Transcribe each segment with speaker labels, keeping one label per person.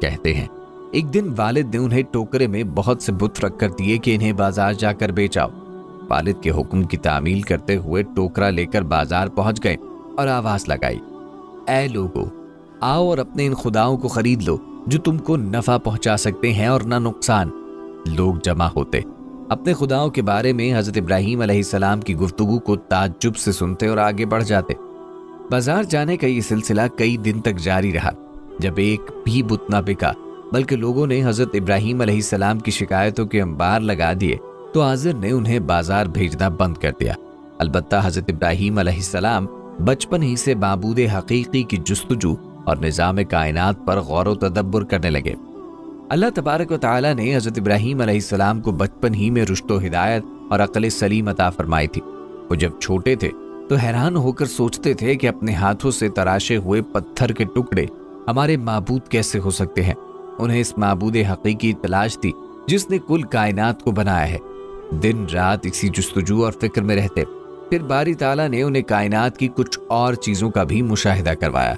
Speaker 1: کہتے ہیں ایک دن والد نے انہیں ٹوکرے میں بہت سے بت رکھ کر دیے کہ انہیں بازار جا کر بیچاؤ۔ والد کے حکم کی تعمیل کرتے ہوئے ٹوکرا لے کر بازار پہنچ گئے اور آواز لگائی، اے لوگو، آؤ اور اپنے ان خداؤں کو خرید لو جو تم کو نفع پہنچا سکتے ہیں اور نہ نقصان۔ لوگ جمع ہوتے، اپنے خداؤں کے بارے میں حضرت ابراہیم علیہ السلام کی گفتگو کو تعجب سے سنتے اور آگے بڑھ جاتے۔ بازار جانے کا یہ سلسلہ کئی دن تک جاری رہا۔ جب ایک بھی بت نہ بکا بلکہ لوگوں نے حضرت ابراہیم علیہ السلام کی شکایتوں کے انبار لگا دیے تو آزر نے انہیں بازار بھیجنا بند کر دیا۔ البتہ حضرت ابراہیم علیہ السلام بچپن ہی سے معبود حقیقی کی جستجو اور نظام کائنات پر غور و تدبر کرنے لگے۔ اللہ تبارک و تعالی نے حضرت ابراہیم علیہ السلام کو بچپن ہی میں رشد و ہدایت اور عقل سلیم عطا فرمائی تھی۔ وہ جب چھوٹے تھے تو حیران ہو کر سوچتے تھے کہ اپنے ہاتھوں سے تراشے ہوئے پتھر کے ٹکڑے ہمارے معبود کیسے ہو سکتے ہیں۔ انہیں اس معبود حقیقی تلاش تھی جس نے کل کائنات کو بنایا ہے۔ دن رات اسی جستجو اور فکر میں رہتے۔ پھر باری تعالیٰ نے انہیں کائنات کی کچھ اور چیزوں کا بھی مشاہدہ کروایا،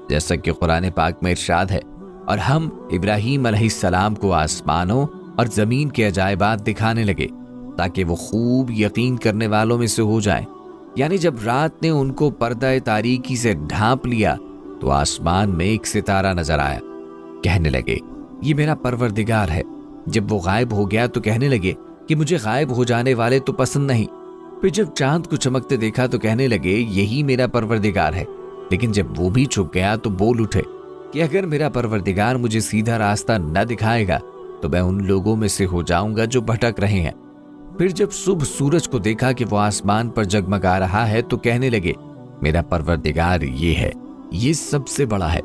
Speaker 1: جیسا کہ قرآن پاک میں ارشاد ہے، اور ہم ابراہیم علیہ السلام کو آسمانوں اور زمین کے عجائبات دکھانے لگے تاکہ وہ خوب یقین کرنے والوں میں سے ہو جائیں۔ یعنی جب رات نے ان کو پردہ تاریکی سے ڈھانپ لیا تو آسمان میں ایک ستارہ نظر آیا۔ کہنے لگے یہ میرا پروردگار ہے۔ جب وہ غائب ہو گیا تو کہنے لگے کہ مجھے غائب ہو جانے والے تو پسند نہیں۔ پھر جب چاند کو چمکتے دیکھا تو کہنے لگے یہی میرا پروردگار ہے۔ لیکن جب وہ بھی چھپ گیا تو بول اٹھے کہ اگر میرا پروردگار مجھے سیدھا راستہ نہ دکھائے گا تو میں ان لوگوں میں سے ہو جاؤں گا جو بھٹک رہے ہیں۔ پھر جب صبح سورج کو دیکھا کہ وہ آسمان پر جگمگا رہا ہے تو کہنے لگے میرا پروردگار یہ ہے، یہ سب سے بڑا ہے۔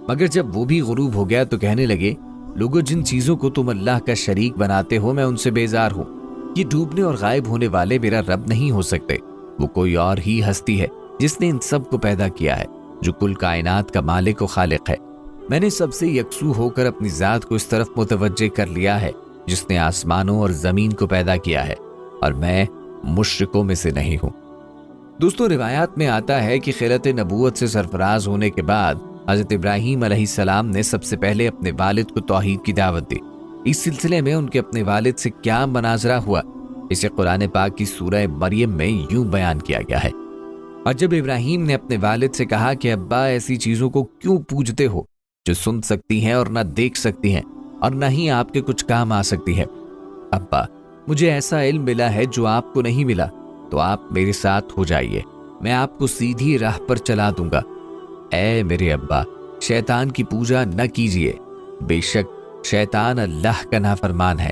Speaker 1: مگر جب وہ بھی غروب ہو گیا تو کہنے لگے لوگوں جن چیزوں کو تم اللہ کا شریک بناتے ہو میں ان سے بیزار ہوں۔ یہ ڈوبنے اور غائب ہونے والے میرا رب نہیں ہو سکتے، وہ کوئی اور ہی ہستی ہے جس نے ان سب کو پیدا کیا ہے، جو کل کائنات کا مالک و خالق ہے۔ میں نے سب سے یکسو ہو کر اپنی ذات کو اس طرف متوجہ کر لیا ہے جس نے آسمانوں اور زمین کو پیدا کیا ہے، اور میں مشرکوں میں سے نہیں ہوں۔ دوستو، روایات میں آتا ہے کہ خلعت نبوت سے سرفراز ہونے کے بعد حضرت ابراہیم علیہ السلام نے سب سے پہلے اپنے والد کو توحید کی دعوت دی۔ اس سلسلے میں ان کے اپنے والد سے کیا مناظرہ ہوا، اسے قرآن پاک کی سورہ مریم میں یوں بیان کیا گیا ہے۔ اور جب ابراہیم نے اپنے والد سے کہا کہ ابا ایسی چیزوں کو کیوں پوجتے ہو جو سن سکتی ہیں اور نہ دیکھ سکتی ہیں اور نہ ہی آپ کے کچھ کام آ سکتی ہے؟ ابا، مجھے ایسا علم ملا ہے جو آپ کو نہیں ملا، تو آپ میرے ساتھ ہو جائیے، میں آپ کو سیدھی راہ پر چلا دوں گا۔ اے میرے ابا، شیطان کی پوجا نہ کیجیے، بے شک شیطان اللہ کا نافرمان ہے۔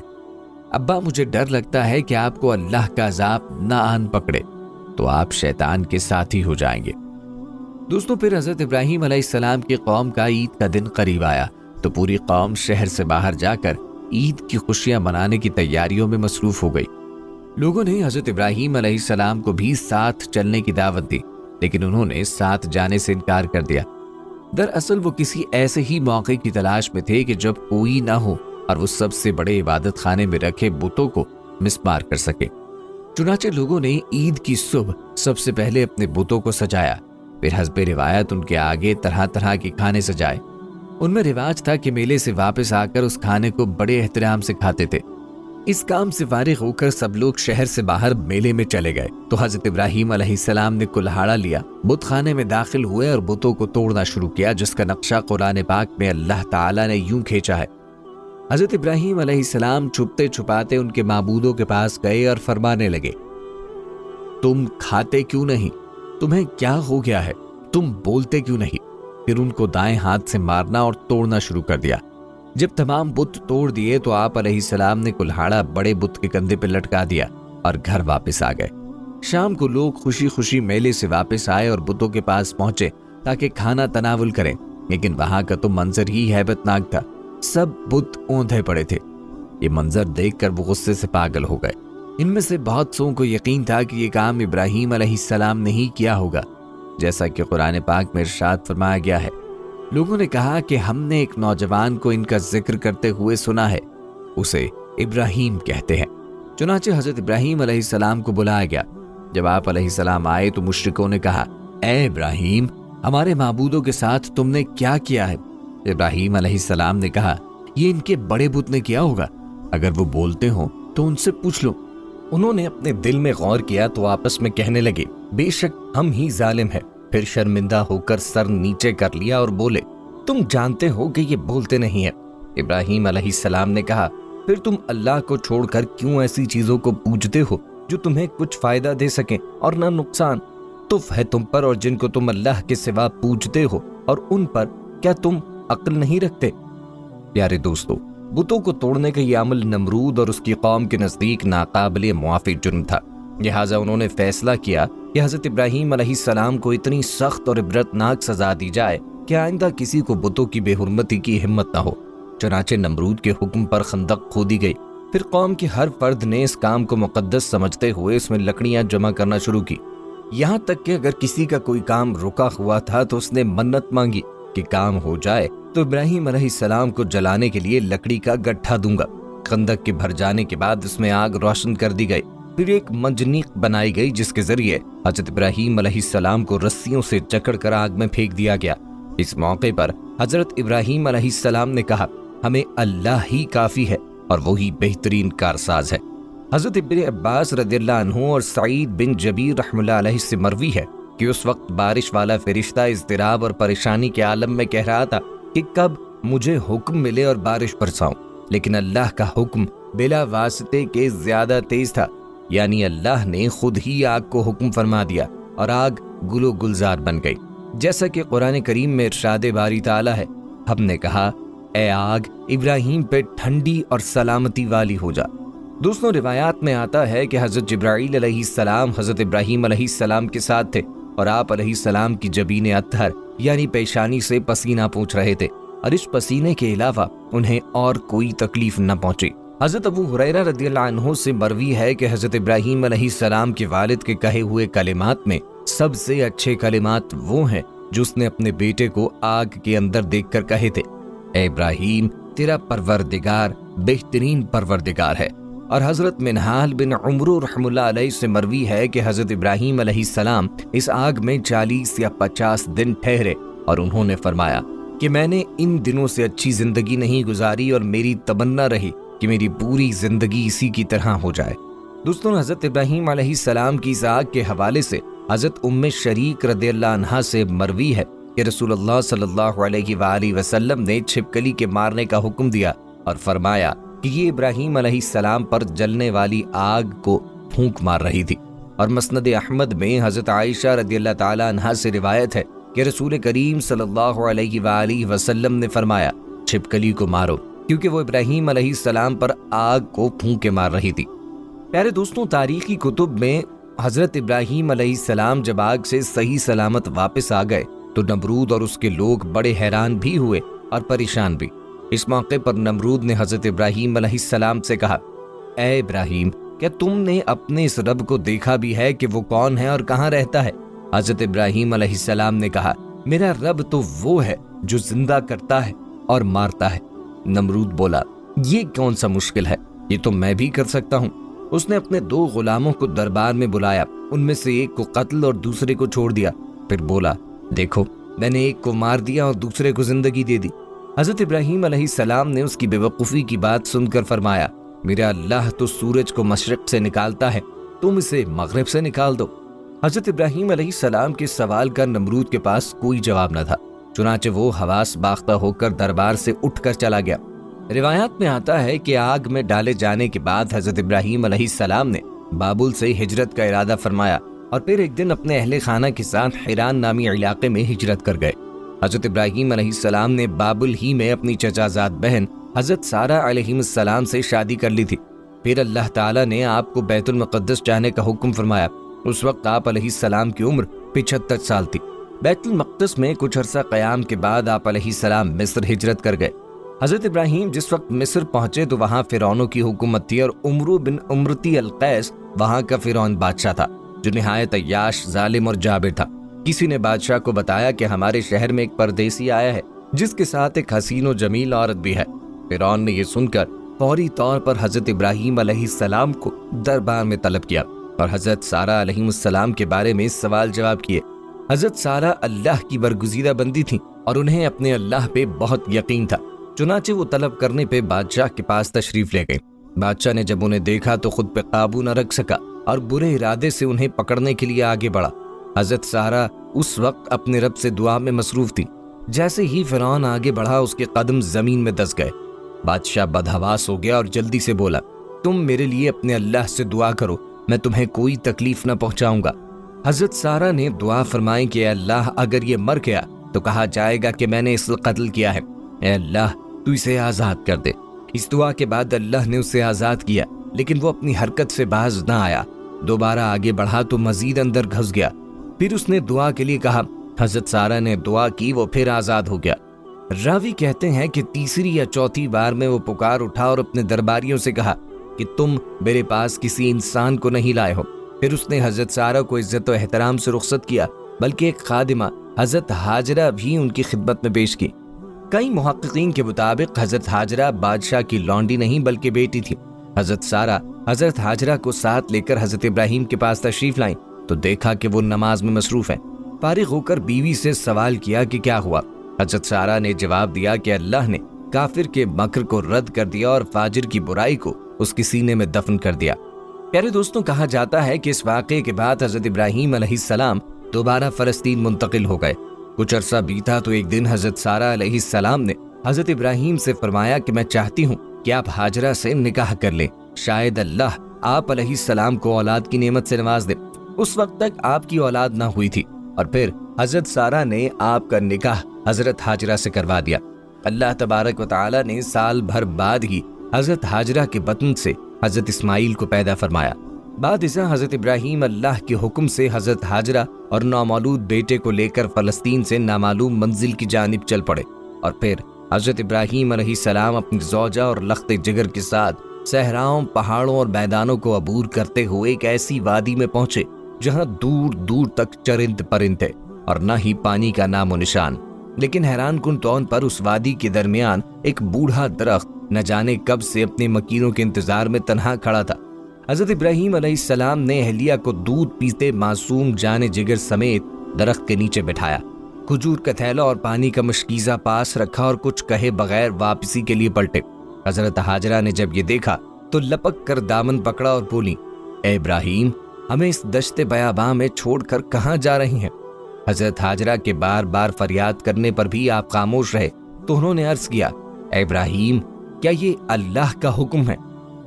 Speaker 1: ابا، مجھے ڈر لگتا ہے کہ آپ کو اللہ کا عذاب نہ آن پکڑے، تو آپ شیطان کے ساتھی ہو جائیں گے۔ دوستوں، پھر حضرت ابراہیم علیہ السلام کی قوم کا عید کا دن قریب آیا تو پوری قوم شہر سے باہر جا کر عید کی خوشیاں منانے کی تیاریوں میں مصروف ہو گئی۔ لوگوں نے حضرت ابراہیم علیہ السلام کو بھی ساتھ چلنے کی دعوت دی، لیکن انہوں نے ساتھ جانے سے انکار کر دیا۔ دراصل وہ کسی ایسے ہی موقع کی تلاش میں تھے کہ جب کوئی نہ ہو اور وہ سب سے بڑے عبادت خانے میں رکھے بتوں کو مسمار کر سکے۔ چنانچہ لوگوں نے عید کی صبح سب سے پہلے اپنے بتوں کو سجایا، پھر حسب روایت ان کے آگے طرح طرح کے کھانے سجائے۔ ان میں رواج تھا کہ میلے سے واپس آ کر اس کھانے کو بڑے احترام سے کھاتے تھے۔ اس کام سے فارغ ہو کر سب لوگ شہر سے باہر میلے میں چلے گئے تو حضرت ابراہیم علیہ السلام نے کلہاڑا لیا، بت خانے میں داخل ہوئے اور بتوں کو توڑنا شروع کیا، جس کا نقشہ قرآن پاک میں اللہ تعالیٰ نے یوں کھینچا ہے۔ حضرت ابراہیم علیہ السلام چھپتے چھپاتے ان کے معبودوں کے پاس گئے اور فرمانے لگے، تم کھاتے کیوں نہیں؟ تمہیں کیا ہو گیا ہے؟ تم بولتے کیوں نہیں؟ پھر ان کو دائیں ہاتھ سے مارنا اور توڑنا شروع کر دیا۔ جب تمام بت توڑ دیے تو آپ علیہ السلام نے کلہاڑا بڑے بت کے کندھے پہ لٹکا دیا اور گھر واپس آ گئے۔ شام کو لوگ خوشی خوشی میلے سے واپس آئے اور بتوں کے پاس پہنچے تاکہ کھانا تناول کریں، لیکن وہاں کا تو منظر ہی ہیبت ناک تھا، سب بت اوندھے پڑے تھے۔ یہ منظر دیکھ کر وہ غصے سے پاگل ہو گئے۔ ان میں سے بہت سو کو یقین تھا کہ یہ کام ابراہیم علیہ السلام نے ہی کیا ہوگا، جیسا کہ قرآن پاک میں ارشاد فرمایا گیا ہے۔ لوگوں نے کہا کہ ہم نے ایک نوجوان کو ان کا ذکر کرتے ہوئے سنا ہے، اسے ابراہیم کہتے ہیں۔ چنانچہ حضرت ابراہیم علیہ السلام کو بلایا گیا۔ جب آپ علیہ السلام آئے تو مشرکوں نے کہا، اے ابراہیم، ہمارے معبودوں کے ساتھ تم نے کیا کیا ہے؟ ابراہیم علیہ السلام نے کہا یہ ان کے بڑے بت نے کیا ہوگا، اگر وہ بولتے ہوں تو ان سے پوچھ لو۔ انہوں نے اپنے دل میں غور کیا تو آپس میں کہنے لگے بے شک ہم ہی ظالم ہیں۔ پھر شرمندہ ہو کر سر نیچے کر لیا اور بولے تم جانتے ہو کہ یہ بولتے نہیں ہیں۔ ابراہیم علیہ السلام نے کہا پھر تم اللہ کو چھوڑ کر کیوں ایسی چیزوں کو پوجتے ہو جو تمہیں کچھ فائدہ دے سکیں اور نہ نقصان؟ تف ہے تم پر اور جن کو تم اللہ کے سوا پوجتے ہو اور ان پر، کیا تم عقل نہیں رکھتے؟ پیارے دوستو، بتوں کو توڑنے کا یہ عمل نمرود اور اس کی قوم کے نزدیک ناقابل معافی جرم تھا، لہٰذا انہوں نے فیصلہ کیا کہ حضرت ابراہیم علیہ السلام کو اتنی سخت اور عبرتناک سزا دی جائے کہ آئندہ کسی کو بتوں کی بے حرمتی کی ہمت نہ ہو۔ چنانچہ نمرود کے حکم پر خندق کھودی گئی۔ پھر قوم کے ہر فرد نے اس کام کو مقدس سمجھتے ہوئے اس میں لکڑیاں جمع کرنا شروع کی، یہاں تک کہ اگر کسی کا کوئی کام رکا ہوا تھا تو اس نے منت مانگی کہ کام ہو جائے تو ابراہیم علیہ السلام کو جلانے کے لیے لکڑی کا گٹھا دوں گا۔ خندق کے بھر جانے کے بعد اس میں آگ روشن کر دی گئی، پھر ایک منجنیق بنائی گئی جس کے ذریعے حضرت ابراہیم علیہ السلام کو رسیوں سے جکڑ کر آگ میں پھینک دیا گیا۔ اس موقع پر حضرت ابراہیم علیہ السلام نے کہا ہمیں اللہ ہی کافی ہے اور وہی بہترین کارساز ہے۔ حضرت ابن عباس رضی اللہ عنہ اور سعید بن جبیر رحمہ اللہ علیہ سے مروی ہے کہ اس وقت بارش والا فرشتہ اضطراب اور پریشانی کے عالم میں کہہ رہا تھا کہ کب مجھے حکم ملے اور بارش برساؤں، لیکن اللہ کا حکم بلا واسطے کے زیادہ تیز تھا، یعنی اللہ نے خود ہی آگ کو حکم فرما دیا اور آگ گل و گلزار بن گئی، جیسا کہ قرآن کریم میں ارشاد باری تعالیٰ ہے، ہم نے کہا اے آگ ابراہیم پہ ٹھنڈی اور سلامتی والی ہو جا۔ دوستوں، روایات میں آتا ہے کہ حضرت جبرائیل علیہ السلام حضرت ابراہیم علیہ السلام کے ساتھ تھے اور آپ علیہ السلام کی جبین اطہر یعنی پیشانی سے پسینہ پوچھ رہے تھے اور اس پسینے کے علاوہ انہیں اور کوئی تکلیف نہ پہنچی۔ حضرت ابو ہریرہ رضی اللہ عنہ سے مروی ہے کہ حضرت ابراہیم علیہ السلام کے والد کے کہے ہوئے کلمات میں سب سے اچھے کلمات وہ ہیں جو اس نے اپنے بیٹے کو آگ کے اندر دیکھ کر کہے تھے، اے ابراہیم تیرا پروردگار بہترین پروردگار ہے۔ اور حضرت منہال بن عمرو رحم اللہ علیہ سے مروی ہے کہ حضرت ابراہیم علیہ السلام اس آگ میں 40 یا 50 دن ٹھہرے اور انہوں نے فرمایا کہ میں نے ان دنوں سے اچھی زندگی نہیں گزاری اور میری تمنا رہی کہ میری پوری زندگی اسی کی طرح ہو جائے۔ دوستوں، حضرت ابراہیم علیہ السلام کی اس آگ کے حوالے سے حضرت ام شریک رضی اللہ عنہا سے مروی ہے کہ رسول اللہ صلی اللہ علیہ وآلہ وسلم نے چھپکلی کے مارنے کا حکم دیا اور فرمایا کہ یہ ابراہیم علیہ السلام پر جلنے والی آگ کو پھونک مار رہی تھی۔ اور مسند احمد میں حضرت عائشہ رضی اللہ تعالیٰ عنہا سے روایت ہے کہ رسول کریم صلی اللہ علیہ وآلہ وسلم نے فرمایا چھپکلی کو مارو کیونکہ وہ ابراہیم علیہ السلام پر آگ کو پھونکے مار رہی تھی۔ پیارے دوستوں، تاریخی کتب میں حضرت ابراہیم علیہ السلام جب آگ سے صحیح سلامت واپس آ گئے تو نمرود اور اس کے لوگ بڑے حیران بھی ہوئے اور پریشان بھی۔ اس موقع پر نمرود نے حضرت ابراہیم علیہ السلام سے کہا، اے ابراہیم، کیا تم نے اپنے اس رب کو دیکھا بھی ہے کہ وہ کون ہے اور کہاں رہتا ہے؟ حضرت ابراہیم علیہ السلام نے کہا، میرا رب تو وہ ہے جو زندہ کرتا ہے اور مارتا ہے۔ نمرود بولا، یہ کون سا مشکل ہے، یہ تو میں بھی کر سکتا ہوں۔ اس نے اپنے 2 غلاموں کو دربار میں بلایا، ان میں سے ایک کو قتل اور دوسرے کو چھوڑ دیا، پھر بولا، دیکھو میں نے ایک کو مار دیا اور دوسرے کو زندگی دے دی۔ حضرت ابراہیم علیہ السلام نے اس کی بے وقوفی کی بات سن کر فرمایا، میرا اللہ تو سورج کو مشرق سے نکالتا ہے، تم اسے مغرب سے نکال دو۔ حضرت ابراہیم علیہ السلام کے سوال کا نمرود کے پاس کوئی جواب نہ تھا، چنانچہ وہ حواس باختہ ہو کر دربار سے اٹھ کر چلا گیا۔ روایات میں آتا ہے کہ آگ میں ڈالے جانے کے بعد حضرت ابراہیم علیہ السلام نے بابل سے ہجرت کا ارادہ فرمایا اور پھر ایک دن اپنے اہل خانہ کے ساتھ حیران نامی علاقے میں ہجرت کر گئے۔ حضرت ابراہیم علیہ السلام نے بابل ہی میں اپنی چچا زاد بہن حضرت سارہ علیہ السلام سے شادی کر لی تھی۔ پھر اللہ تعالیٰ نے آپ کو بیت المقدس جانے کا حکم فرمایا۔ اس وقت آپ علیہ السلام کی عمر 75 سال تھی۔ بیت المقدس میں کچھ عرصہ قیام کے بعد آپ علیہ السلام مصر ہجرت کر گئے۔ حضرت ابراہیم جس وقت مصر پہنچے تو وہاں فرعونوں کی حکومت تھی اور عمرو بن امرتی القیس وہاں کا فرعون بادشاہ تھا جو نہایت عیاش، ظالم اور جابر تھا۔ کسی نے بادشاہ کو بتایا کہ ہمارے شہر میں ایک پردیسی آیا ہے جس کے ساتھ ایک حسین و جمیل عورت بھی ہے۔ فرعون نے یہ سن کر فوری طور پر حضرت ابراہیم علیہ السلام کو دربار میں طلب کیا اور حضرت سارہ علیہ السلام کے بارے میں سوال جواب کیے۔ حضرت سارہ اللہ کی برگزیدہ بندی تھی اور انہیں اپنے اللہ پہ بہت یقین تھا۔ چنانچہ وہ طلب کرنے پہ بادشاہ کے پاس تشریف لے گئے۔ بادشاہ نے جب انہیں دیکھا تو خود پہ قابو نہ رکھ سکا اور برے ارادے سے انہیں پکڑنے کے لیے آگے بڑھا۔ حضرت سارہ اس وقت اپنے رب سے دعا میں مصروف تھی۔ جیسے ہی فرعون آگے بڑھا اس کے قدم زمین میں دس گئے۔ بادشاہ بدحواس ہو گیا اور جلدی سے بولا، تم میرے لیے اپنے اللہ سے دعا کرو، میں تمہیں کوئی تکلیف نہ پہنچاؤں گا۔ حضرت سارہ نے دعا فرمائی کہ اے اللہ، اگر یہ مر گیا تو کہا جائے گا کہ میں نے اسے قتل کیا ہے، اے اللہ تو اسے آزاد کر دے۔ اس دعا کے بعد اللہ نے اسے آزاد کیا، لیکن وہ اپنی حرکت سے باز نہ آیا۔ دوبارہ آگے بڑھا تو مزید اندر گھس گیا۔ پھر اس نے دعا کے لیے کہا، حضرت سارہ نے دعا کی، وہ پھر آزاد ہو گیا۔ راوی کہتے ہیں کہ تیسری یا چوتھی بار میں وہ پکار اٹھا اور اپنے درباریوں سے کہا کہ تم میرے پاس کسی انسان کو نہیں لائے ہو۔ پھر اس نے حضرت سارہ کو عزت و احترام سے رخصت کیا، بلکہ ایک خادمہ حضرت ہاجرہ بھی ان کی خدمت میں پیش کی۔ کئی محققین کے مطابق حضرت ہاجرہ بادشاہ کی لونڈی نہیں بلکہ بیٹی تھی۔ حضرت سارہ حضرت ہاجرہ کو ساتھ لے کر حضرت ابراہیم کے پاس تشریف لائیں تو دیکھا کہ وہ نماز میں مصروف ہیں۔ فارغ ہو کر بیوی سے سوال کیا کہ کیا ہوا۔ حضرت سارہ نے جواب دیا کہ اللہ نے کافر کے مکر کو رد کر دیا اور فاجر کی برائی کو اس کے سینے میں دفن کر دیا۔ پیارے دوستوں، کہا جاتا ہے کہ اس واقعے کے بعد حضرت ابراہیم علیہ السلام دوبارہ فلسطین منتقل ہو گئے۔ کچھ عرصہ بیتا تو ایک دن حضرت سارہ علیہ السلام نے حضرت ابراہیم سے فرمایا کہ میں چاہتی ہوں کہ آپ ہاجرہ سے نکاح کر لیں، شاید اللہ آپ علیہ السلام کو اولاد کی نعمت سے نواز دے۔ اس وقت تک آپ کی اولاد نہ ہوئی تھی، اور پھر حضرت سارہ نے آپ کا نکاح حضرت ہاجرہ سے کروا دیا۔ اللہ تبارک و تعالی نے سال بھر بعد ہی حضرت ہاجرہ کے بطن سے حضرت اسماعیل کو پیدا فرمایا۔ بعد ازاں حضرت ابراہیم اللہ کے حکم سے حضرت ہاجرہ اور نامولود بیٹے کو لے کر فلسطین سے نامعلوم منزل کی جانب چل پڑے، اور پھر حضرت ابراہیم علیہ السلام اپنی زوجہ اور لخت جگر کے ساتھ صحراؤں، پہاڑوں اور میدانوں کو عبور کرتے ہوئے ایک ایسی وادی میں پہنچے جہاں دور دور تک چرند پرند تھے اور نہ ہی پانی کا نام و نشان۔ لیکن حیران کن طور پر اس وادی کے درمیان ایک بوڑھا درخت نہ جانے کب سے اپنے مکینوں کے انتظار میں تنہا کھڑا تھا۔ حضرت ابراہیم علیہ السلام نے اہلیہ کو دودھ پیتے معصوم جان جگر سمیت درخت کے نیچے بٹھایا، کھجور کا تھیلا اور پانی کا مشکیزہ پاس رکھا اور کچھ کہے بغیر واپسی کے لیے پلٹے۔ حضرت ہاجرہ نے جب یہ دیکھا تو لپک کر دامن پکڑا اور بولی، اے ابراہیم، ہمیں اس دشت بیاباں میں چھوڑ کر کہاں جا رہی ہیں؟ حضرت ہاجرہ کے بار بار فریاد کرنے پر بھی آپ خاموش رہے تو انہوں نے عرض کیا، اے ابراہیم، کیا یہ اللہ کا حکم ہے؟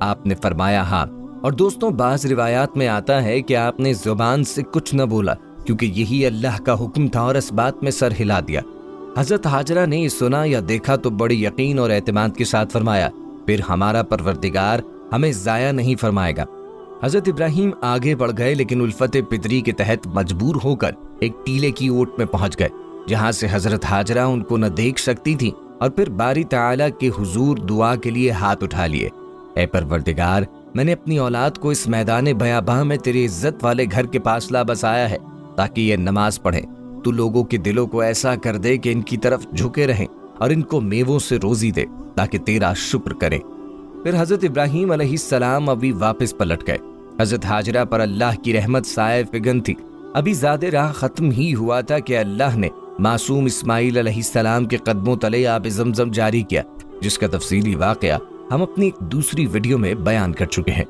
Speaker 1: آپ نے فرمایا ہاں۔ اور دوستوں، بعض روایات میں آتا ہے کہ آپ نے زبان سے کچھ نہ بولا کیونکہ یہی اللہ کا حکم تھا اور اس بات میں سر ہلا دیا۔ حضرت ہاجرہ نے سنا یا دیکھا تو بڑے یقین اور اعتماد کے ساتھ فرمایا، پھر ہمارا پروردگار ہمیں ضائع نہیں فرمائے گا۔ حضرت ابراہیم آگے بڑھ گئے، لیکن الفت پدری کے تحت مجبور ہو کر ایک ٹیلے کی اوٹ میں پہنچ گئے، جہاں سے حضرت ہاجرہ ان کو نہ دیکھ سکتی تھی، اور پھر باری تعالیٰ کے حضور دعا کے لیے ہاتھ اٹھا لیے، اے پروردگار، میں نے اپنی اولاد کو اس میدان بیاباں میں تیری عزت والے گھر کے پاس لا بسایا ہے تاکہ یہ نماز پڑھیں۔ تو لوگوں کے دلوں کو ایسا کر دے کہ ان کی طرف جھکے رہیں اور ان کو میووں سے روزی دے تاکہ تیرا شکر کریں۔ پھر حضرت ابراہیم علیہ السلام ابھی واپس پلٹ گئے۔ حضرت ہاجرہ پر اللہ کی رحمت سائے فگن تھی۔ ابھی زیادہ راہ ختم ہی ہوا تھا کہ اللہ نے معصوم اسماعیل علیہ السلام کے قدموں تلے آب زمزم جاری کیا، جس کا تفصیلی واقعہ ہم اپنی ایک دوسری ویڈیو میں بیان کر چکے ہیں۔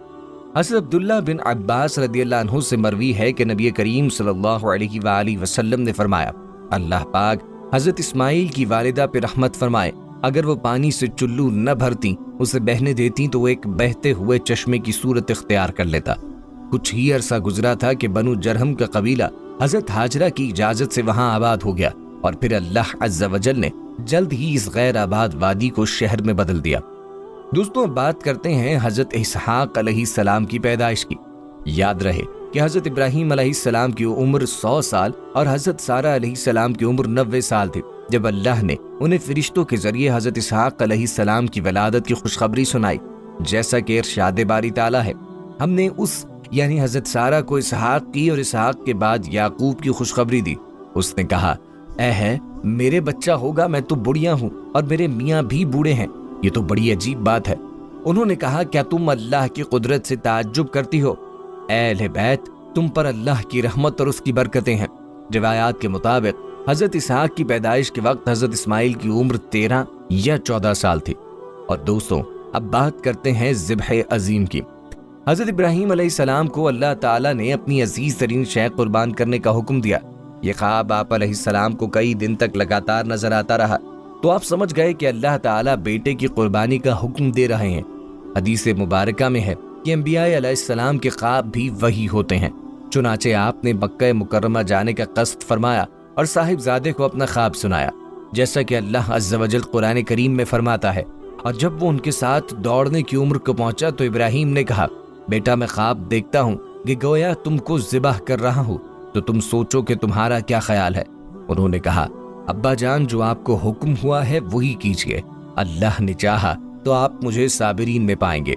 Speaker 1: حضرت عبداللہ بن عباس رضی اللہ عنہ سے مروی ہے کہ نبی کریم صلی اللہ علیہ وآلہ وسلم نے فرمایا، اللہ پاک حضرت اسماعیل کی والدہ پہ رحمت فرمائے، اگر وہ پانی سے چلو نہ بھرتی، اسے بہنے دیتی تو وہ ایک بہتے ہوئے چشمے کی صورت اختیار کر لیتا۔ کچھ ہی عرصہ گزرا تھا کہ بنو جرہم کا قبیلہ حضرت ہاجرہ کی اجازت سے وہاں آباد ہو گیا، اور پھر اللہ عز و جل نے جلد ہی اس غیر آباد وادی کو شہر میں بدل دیا۔ دوستوں، بات کرتے ہیں حضرت اسحاق علیہ السلام کی پیدائش کی۔ یاد رہے کہ حضرت ابراہیم علیہ السلام کی عمر 100 سال اور حضرت سارہ علیہ السلام کی عمر 90 سال تھی جب اللہ نے انہیں فرشتوں کے ذریعے حضرت اسحاق علیہ السلام کی ولادت کی خوشخبری سنائی۔ جیسا کہ ارشاد باری تعالیٰ ہے، ہم نے اس یعنی حضرت سارہ کو اسحاق کی اور اسحاق کے بعد یعقوب کی خوشخبری دی۔ اس نے کہا، اے ہے میرے بچہ ہوگا، میں تو بڑھیا ہوں اور میرے میاں بھی بوڑھے ہیں، یہ تو بڑی عجیب بات ہے۔ انہوں نے کہا، کیا تم اللہ کی قدرت سے تعجب کرتی ہو؟ اے اہل بیت، تم پر اللہ کی رحمت اور اس کی برکتیں ہیں۔ روایات کے مطابق حضرت اسحاق کی پیدائش کے وقت حضرت اسماعیل کی عمر 13 یا 14 سال تھی۔ اور دوستوں، اب بات کرتے ہیں ذبح عظیم کی۔ حضرت ابراہیم علیہ السلام کو اللہ تعالیٰ نے اپنی عزیز ترین شے قربان کرنے کا حکم دیا۔ یہ خواب آپ علیہ السلام کو کئی دن تک لگاتار نظر آتا رہا، تو آپ سمجھ گئے کہ اللہ تعالیٰ بیٹے کی قربانی کا حکم دے رہے ہیں۔ حدیث مبارکہ میں ہے کہ انبیاء علیہ السلام کے خواب بھی وہی ہوتے ہیں۔ چنانچہ آپ نے مکہ مکرمہ جانے کا قصد فرمایا اور صاحبزادے کو اپنا خواب سنایا، جیسا کہ اللہ عز و جل قرآن کریم میں فرماتا ہے۔ اور جب وہ ان کے ساتھ دوڑنے کی عمر کو پہنچا تو ابراہیم نے کہا، بیٹا میں خواب دیکھتا ہوں کہ گویا تم کو ذبح کر رہا ہوں، تو تم سوچو کہ تمہارا کیا خیال ہے؟ انہوں نے کہا، ابا جان، جو آپ کو حکم ہوا ہے وہی کیجیے، اللہ نے چاہا تو آپ مجھے صابرین میں پائیں گے۔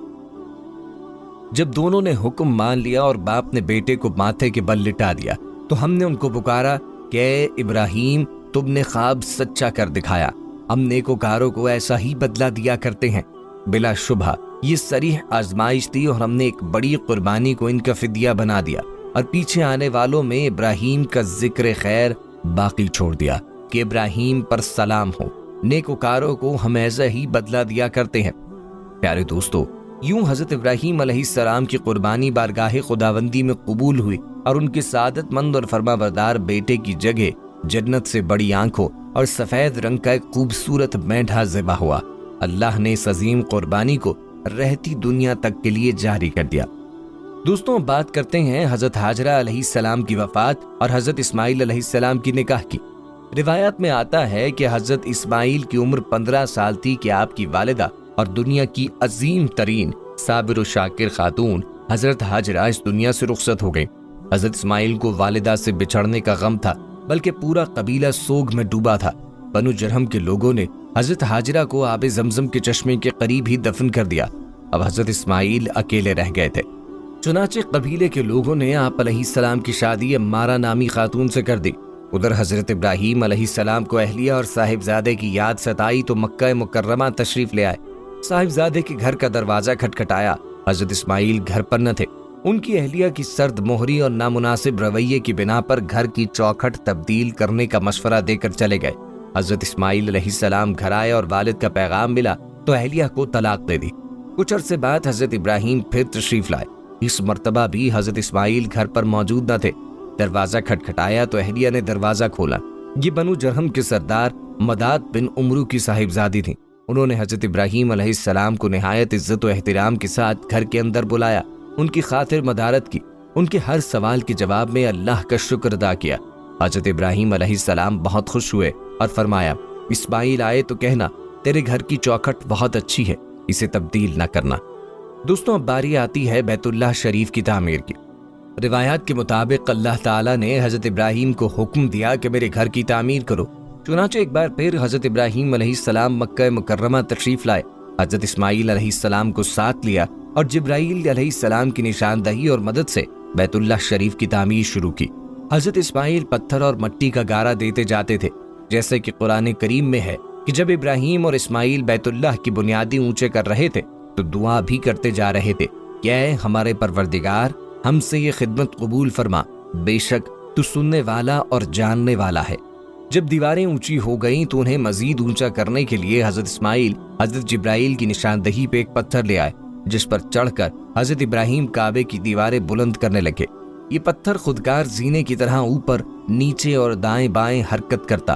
Speaker 1: جب دونوں نے حکم مان لیا اور باپ نے بیٹے کو ماتھے کے بل لٹا دیا تو ہم نے ان کو پکارا کہ اے ابراہیم، تم نے خواب سچا کر دکھایا، ہم نیکوکاروں کو ایسا ہی بدلہ دیا کرتے ہیں۔ بلا شبہ یہ صریح آزمائش تھی اور ہم نے ایک بڑی قربانی کو ان کا فدیہ بنا دیا، اور پیچھے آنے والوں میں ابراہیم کا ذکر خیر باقی چھوڑ دیا کہ ابراہیم پر سلام ہو، نیکوکاروں کو ہم ایسا ہی بدلہ دیا کرتے ہیں۔ پیارے دوستو، یوں حضرت ابراہیم علیہ السلام کی قربانی بارگاہ خداوندی میں قبول ہوئی، اور ان کے سعادت مند اور فرما بردار بیٹے کی جگہ جنت سے بڑی آنکھوں اور سفید رنگ کا ایک خوبصورت مینڈھا ذبح ہوا۔ اللہ نے اس عظیم قربانی کو رہتی دنیا تک کے لیے جاری کر دیا۔ دوستوں، بات کرتے ہیں حضرت ہاجرہ علیہ السلام کی وفات اور حضرت اسماعیل علیہ السلام کی نکاح کی۔ روایات میں آتا ہے کہ حضرت اسماعیل کی عمر 15 سال تھی کہ آپ کی والدہ اور دنیا کی عظیم ترین صابر و شاکر خاتون حضرت ہاجرہ اس دنیا سے رخصت ہو گئی۔ حضرت اسماعیل کو والدہ سے بچھڑنے کا غم تھا، بلکہ پورا قبیلہ سوگ میں ڈوبا تھا۔ بنو جرہم کے لوگوں نے حضرت ہاجرہ کو آب زمزم کے چشمے کے قریب ہی دفن کر دیا۔ اب حضرت اسماعیل اکیلے رہ گئے تھے۔ چنانچہ قبیلے کے لوگوں نے آپ علیہ السلام کی شادی امارہ نامی خاتون سے کر دی۔ ادھر حضرت ابراہیم علیہ السلام کو اہلیہ اور صاحبزادے کی یاد ستائی تو مکہ مکرمہ تشریف لے آئے۔ صاحبزادے کے گھر کا دروازہ کھٹکھٹایا۔ حضرت اسماعیل گھر پر نہ تھے۔ ان کی اہلیہ کی سرد مہری اور نامناسب رویے کی بنا پر گھر کی چوکھٹ تبدیل کرنے کا مشورہ دے کر چلے گئے۔ حضرت اسماعیل علیہ السلام گھر آئے اور والد کا پیغام ملا تو اہلیہ کو طلاق دے دی۔ کچھ عرصے بعد حضرت ابراہیم پھر تشریف لائے۔ اس مرتبہ بھی حضرت اسماعیل گھر پر موجود نہ تھے۔ دروازہ کھٹکھٹایا تو اہلیہ نے دروازہ کھولا۔ یہ بنو جرہم کے سردار مداد بن عمرو کی صاحبزادی تھیں۔ انہوں نے حضرت ابراہیم علیہ السلام کو نہایت عزت و احترام کے ساتھ گھر کے اندر بلایا، ان کی خاطر مدارت کی، ان کے ہر سوال کے جواب میں اللہ کا شکر ادا کیا۔ حضرت ابراہیم علیہ السلام بہت خوش ہوئے اور فرمایا، اسماعیل آئے تو کہنا تیرے گھر کی چوکھٹ بہت اچھی ہے، اسے تبدیل نہ کرنا۔ دوستوں، اب باری آتی ہے بیت اللہ شریف کی تعمیر کی۔ روایات کے مطابق اللہ تعالیٰ نے حضرت ابراہیم کو حکم دیا کہ میرے گھر کی تعمیر کرو۔ چنانچہ ایک بار پھر حضرت ابراہیم علیہ السلام مکہ مکرمہ تشریف لائے، حضرت اسماعیل علیہ السلام کو ساتھ لیا اور جبرائیل علیہ السلام کی نشاندہی اور مدد سے بیت اللہ شریف کی تعمیر شروع کی۔ حضرت اسماعیل پتھر اور مٹی کا گارا دیتے جاتے تھے، جیسے کہ قرآن کریم میں ہے کہ جب ابراہیم اور اسماعیل بیت اللہ کی بنیادیں اونچے کر رہے تھے تو دعا بھی کرتے جا رہے تھے کہ اے ہمارے پروردگار، ہم سے یہ خدمت قبول فرما، بے شک تو سننے والا اور جاننے والا ہے۔ جب دیواریں اونچی ہو گئیں تو انہیں مزید اونچا کرنے کے لیے حضرت اسماعیل حضرت جبرائیل کی نشاندہی پہ ایک پتھر لے آئے، جس پر چڑھ کر حضرت ابراہیم کعبے کی دیواریں بلند کرنے لگے۔ یہ پتھر خودکار زینے کی طرح اوپر نیچے اور دائیں بائیں حرکت کرتا۔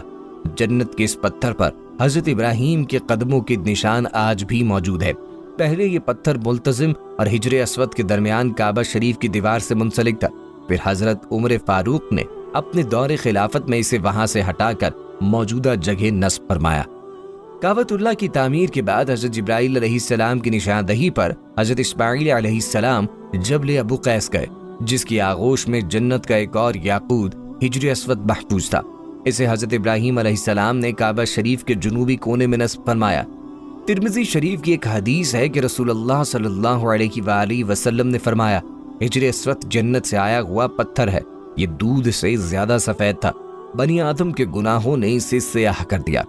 Speaker 1: جنت کے اس پتھر پر حضرت ابراہیم کے قدموں کے نشان آج بھی موجود ہے۔ پہلے یہ پتھر ملتزم اور حجر اسود کے درمیان کعبہ شریف کی دیوار سے منسلک تھا، پھر حضرت عمر فاروق نے اپنے دور خلافت میں اسے وہاں سے ہٹا کر موجودہ جگہ نصب فرمایا۔ کعبۃ اللہ کی تعمیر کے بعد حضرت جبرائیل علیہ السلام کی نشاندہی پر حضرت اسماعیل علیہ السلام جبل ابو قیس گئے، جس کی آغوش میں جنت کا ایک اور یاقوت حجر اسود محفوظ تھا۔ اسے حضرت ابراہیم علیہ السلام نے کعبہ شریف کے جنوبی کونے میں نصب فرمایا۔ ترمذی شریف کی ایک حدیث ہے کہ رسول اللہ صلی اللہ علیہ وآلہ وسلم نے فرمایا، حجر اسود جنت سے آیا ہوا پتھر ہے، یہ دودھ سے زیادہ سفید تھا، بنی آدم کے گناہوں نے اسے سیاہ کر دیا۔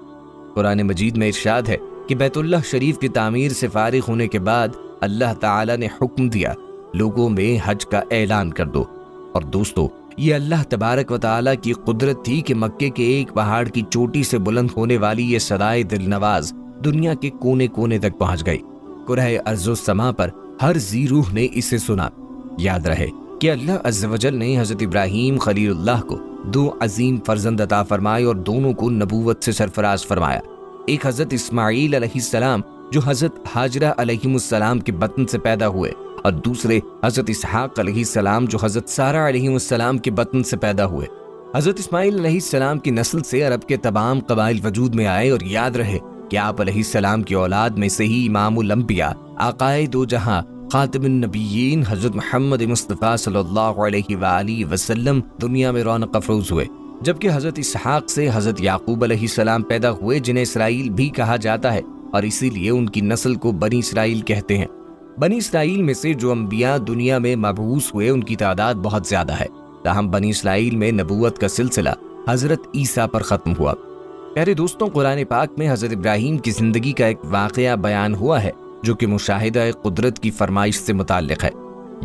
Speaker 1: قرآن مجید میں ارشاد ہے کہ بیت اللہ شریف کی تعمیر سے فارغ ہونے کے بعد اللہ تعالیٰ نے حکم دیا، لوگوں میں حج کا اعلان کر دو۔ اور دوستو، یہ اللہ تبارک و تعالیٰ کی قدرت تھی کہ مکے کے ایک پہاڑ کی چوٹی سے بلند ہونے والی یہ صدائے دل نواز دنیا کے کونے کونے تک پہنچ گئی۔ کرۂ ارض و سما پر ہر ذی روح نے اسے سنا۔ یاد رہے کہ اللہ عز و جل نے حضرت ابراہیم خلیل اللہ کو 2 عظیم فرزند عطا فرمائے اور دونوں کو نبوت سے سرفراز فرمایا۔ ایک حضرت اسماعیل علیہ السلام جو حضرت ہاجرہ علیہ السلام کے بطن سے پیدا ہوئے، اور دوسرے حضرت اسحاق علیہ السلام جو حضرت سارہ علیہ السلام کے بطن سے پیدا ہوئے۔ حضرت اسماعیل علیہ السلام کی نسل سے عرب کے تمام قبائل وجود میں آئے، اور یاد رہے کہ آپ علیہ السلام کی اولاد میں سے ہی امام الانبیاء، آقائے دو جہاں، خاتم النبیین حضرت محمد مصطفیٰ صلی اللہ علیہ وآلہ وسلم دنیا میں رونق افروز ہوئے، جبکہ حضرت اسحاق سے حضرت یعقوب علیہ السلام پیدا ہوئے جنہیں اسرائیل بھی کہا جاتا ہے، اور اسی لیے ان کی نسل کو بنی اسرائیل کہتے ہیں۔ بنی اسرائیل میں سے جو انبیاء دنیا میں مبعوث ہوئے ان کی تعداد بہت زیادہ ہے، تاہم بنی اسرائیل میں نبوت کا سلسلہ حضرت عیسیٰ پر ختم ہوا۔ پیارے دوستوں، قرآن پاک میں حضرت ابراہیم کی زندگی کا ایک واقعہ بیان ہوا ہے جو کہ مشاہدہ قدرت کی فرمائش سے متعلق ہے۔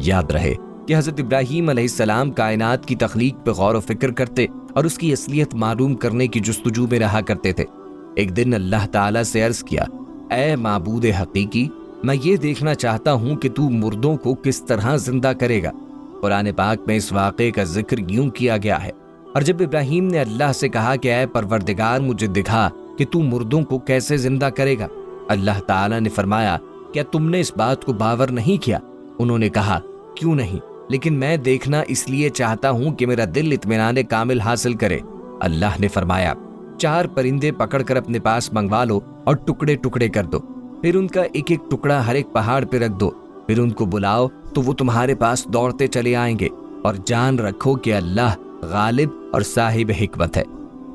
Speaker 1: یاد رہے کہ حضرت ابراہیم علیہ السلام کائنات کی تخلیق پہ غور و فکر کرتے اور اس کی اصلیت معلوم کرنے کی جستجو میں رہا کرتے تھے۔ ایک دن اللہ تعالیٰ سے عرض کیا، اے معبود حقیقی، میں یہ دیکھنا چاہتا ہوں کہ تو مردوں کو کس طرح زندہ کرے گا۔ قرآن پاک میں اس واقعے کا ذکر یوں کیا گیا ہے، اور جب ابراہیم نے اللہ سے کہا کہ اے پروردگار مجھے دکھا کہ تو مردوں کو کیسے زندہ کرے گا، اللہ تعالیٰ نے فرمایا، کیا تم نے اس بات کو باور نہیں کیا؟ انہوں نے کہا، کیوں نہیں، لیکن میں دیکھنا اس لیے چاہتا ہوں کہ میرا دل اطمینان کامل حاصل کرے۔ اللہ نے فرمایا، 4 پرندے پکڑ کر اپنے پاس منگوا لو اور ٹکڑے ٹکڑے کر دو، پھر ان کا ایک ایک ٹکڑا ہر ایک پہاڑ پہ رکھ دو، پھر ان کو بلاؤ تو وہ تمہارے پاس دوڑتے چلے آئیں گے، اور جان رکھو کہ اللہ غالب اور صاحب حکمت ہے۔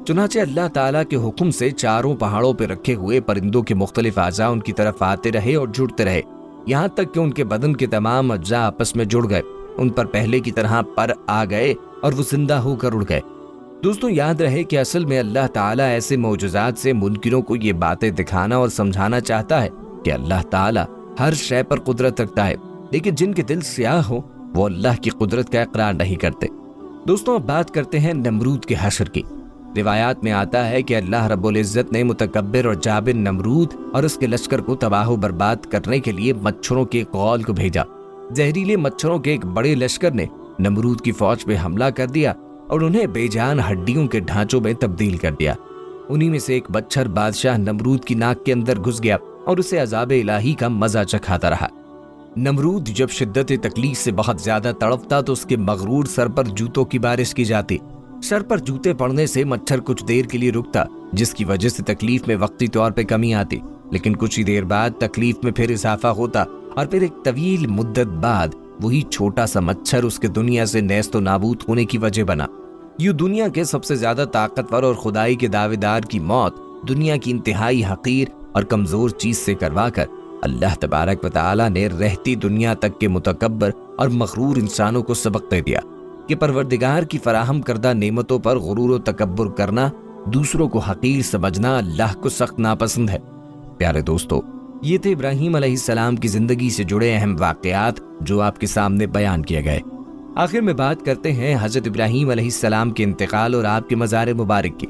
Speaker 1: چنانچہ اللہ تعالیٰ کے حکم سے 4 پہاڑوں پہ رکھے ہوئے پرندوں کے مختلف اعضاء ان کی طرف آتے رہے اور جڑتے رہے، یہاں تک کہ ان کے بدن کے تمام اجزاء آپس میں جڑ گئے، ان پر پہلے کی طرح پر آ گئے اور وہ زندہ ہو کر اڑ گئے۔ دوستوں، یاد رہے کہ اصل میں اللہ تعالیٰ ایسے معجزات سے منکروں کو یہ باتیں دکھانا اور سمجھانا چاہتا ہے کہ اللہ تعالیٰ ہر شے پر قدرت رکھتا ہے، لیکن جن کے دل سیاہ ہو وہ اللہ کی قدرت کا اقرار نہیں کرتے۔ دوستوں، اب بات کرتے ہیں نمرود کے حشر کی۔ روایات میں آتا ہے کہ اللہ رب العزت نے متکبر اور جابر نمرود اور اس کے لشکر کو تباہ و برباد کرنے کے لیے مچھروں کے ایک غول کو بھیجا۔ زہریلے مچھروں کے ایک بڑے لشکر نے نمرود کی فوج پہ حملہ کر دیا اور انہیں بے جان ہڈیوں کے ڈھانچوں میں تبدیل کر دیا۔ انہی میں سے ایک مچھر بادشاہ نمرود کی ناک کے اندر گھس گیا اور اسے عذاب الہی کا مزہ چکھاتا رہا۔ نمرود جب شدت تکلیف سے بہت زیادہ تڑپتا تو اس کے مغرور سر پر جوتوں کی بارش کی جاتی۔ سر پر جوتے پڑنے سے مچھر کچھ دیر کے لیے رکتا، جس کی وجہ سے تکلیف میں وقتی طور پہ کمی آتی، لیکن کچھ ہی دیر بعد تکلیف میں پھر اضافہ ہوتا، اور پھر ایک طویل مدت بعد وہی چھوٹا سا مچھر اس کے دنیا سے نیست و نابود ہونے کی وجہ بنا۔ یوں دنیا کے سب سے زیادہ طاقتور اور خدائی کے دعوے دار کی موت دنیا کی انتہائی حقیر اور کمزور چیز سے کروا کر اللہ تبارک و تعالیٰ نے رہتی دنیا تک کے متکبر اور مغرور انسانوں کو سبق دے دیا کہ پروردگار کی فراہم کردہ نعمتوں پر غرور و تکبر کرنا، دوسروں کو حقیر سمجھنا اللہ کو سخت ناپسند ہے۔ پیارے دوستو، یہ تھے ابراہیم علیہ السلام کی زندگی سے جڑے اہم واقعات جو آپ کے سامنے بیان کیے گئے۔ آخر میں بات کرتے ہیں حضرت ابراہیم علیہ السلام کے انتقال اور آپ کے مزار مبارک کی۔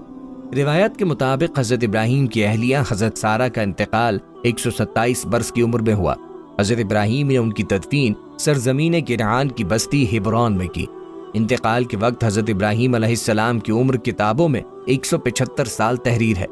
Speaker 1: روایات کے مطابق حضرت ابراہیم کی اہلیہ حضرت سارہ کا انتقال 127 برس کی عمر میں ہوا۔ حضرت ابراہیم نے ان کی تدفین سرزمین کنعان کی بستی ہبرون میں کی۔ انتقال کے وقت حضرت ابراہیم علیہ السلام کی عمر کتابوں میں 175 سال تحریر ہے۔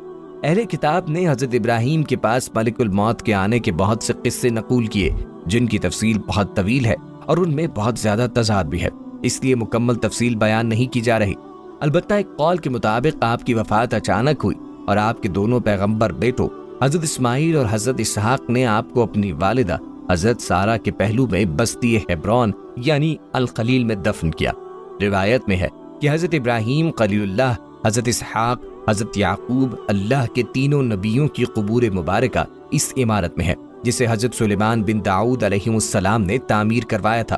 Speaker 1: اہل کتاب نے حضرت ابراہیم کے پاس ملک الموت کے آنے کے بہت سے قصے نقول کیے، جن کی تفصیل بہت طویل ہے اور ان میں بہت زیادہ تضاد بھی ہے، اس لیے مکمل تفصیل بیان نہیں کی جا رہی۔ البتہ ایک قول کے مطابق آپ کی وفات اچانک ہوئی اور آپ کے دونوں پیغمبر بیٹوں حضرت اسماعیل اور حضرت اسحاق نے آپ کو اپنی والدہ حضرت سارہ کے پہلو میں بستی ہبرون یعنی الخلیل میں دفن کیا۔ روایت میں ہے کہ حضرت ابراہیم خلیل اللہ، حضرت اسحاق، حضرت یعقوب اللہ کے تینوں نبیوں کی قبور مبارکہ اس عمارت میں ہے، جسے حضرت سلیمان بن داؤد علیہ السلام نے تعمیر کروایا تھا۔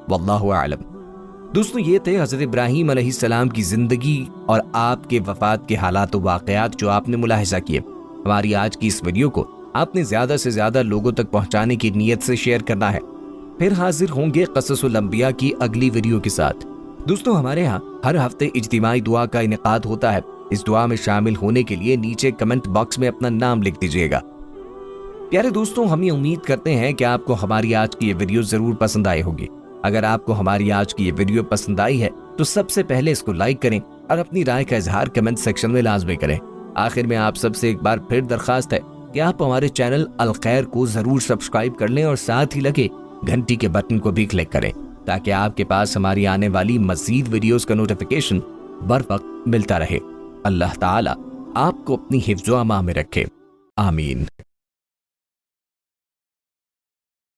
Speaker 1: واللہ اعلم۔ دوستوں، یہ تھے حضرت ابراہیم علیہ السلام کی زندگی اور آپ کے وفات کے حالات و واقعات جو آپ نے ملاحظہ کیے۔ ہماری آج کی اس ویڈیو کو آپ نے زیادہ سے زیادہ لوگوں تک پہنچانے کی نیت سے شیئر کرنا ہے۔ پھر حاضر ہوں گے قصص الانبیاء کی اگلی ویڈیو کے ساتھ۔
Speaker 2: دوستوں ہمارے ہاں ہر ہفتے اجتماعی دعا کا انعقاد ہوتا ہے. اس دعا میں شامل ہونے کے لیے نیچے کمنٹ باکس میں اپنا نام لکھ دیجیے گا. پیارے دوستوں ہم یہ امید کرتے ہیں کہ آپ کو ہماری آج کی یہ ویڈیو ضرور پسند آئی ہوگی. اگر آپ کو ہماری آج کی یہ ویڈیو پسند آئی ہے تو سب سے پہلے اس کو لائک کریں اور اپنی رائے کا اظہار کمنٹ سیکشن میں لازمی کریں. آخر میں آپ سب سے ایک بار پھر درخواست ہے کہ آپ ہمارے چینل الخیر کو ضرور سبسکرائب کر لیں اور ساتھ ہی لگے گھنٹی کے بٹن کو بھی کلک کریں تاکہ آپ کے پاس ہماری آنے والی مزید ویڈیوز کا نوٹیفیکیشن بروقت ملتا رہے. اللہ تعالیٰ آپ کو اپنی حفظ و امان میں رکھے. آمین.